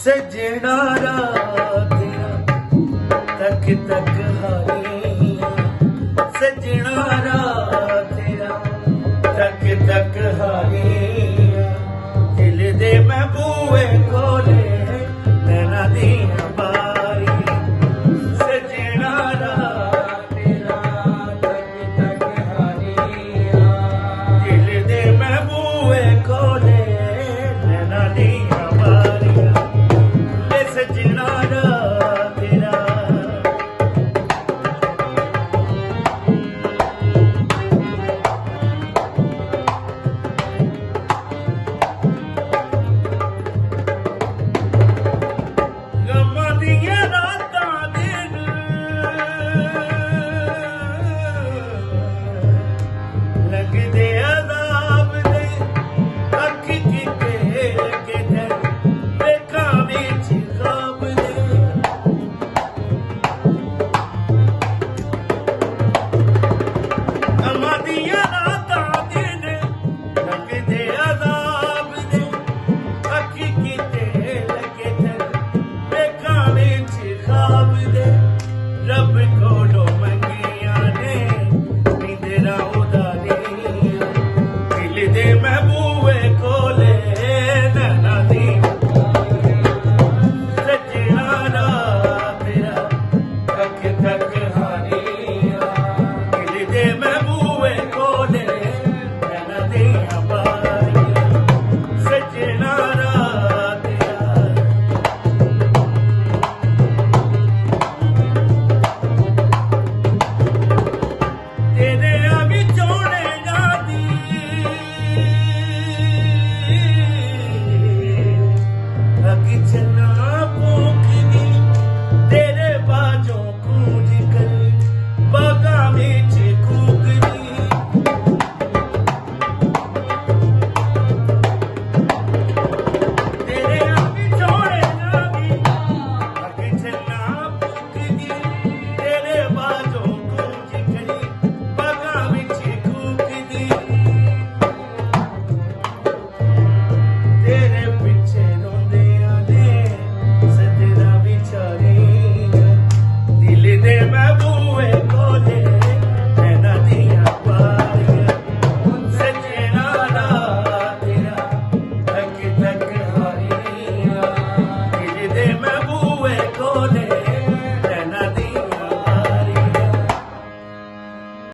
सजना तेरा तक तक हारिया सजना तेरा तक तक हारिया दिल दे मैं बूए खोले नैना दिया बारी सजना तेरा तक तक हारिया दिल दे मैं बूए खोले नैना दिया बारी सजना तेरा गमां दियां रातां दिन लगदे अज़ाब दे अख किते किते वेखां विच ख्वाब दे गमां दियां रातां दिन लगदे अज़ाब दे अख किते किते वेखां विच ख्वाब दे रब कोलों मंगियां ने निंदरां उदारियां दिल दे मैं बूए खोले नैना दी सजना तेरा तक तक हारिया दिल दे मैं बूए खोले नैना दिया बारियां सजना तेरा तेरे अभी चोने जाती अगी चना पोखदी तेरे बाजों कूंज कर बागा विच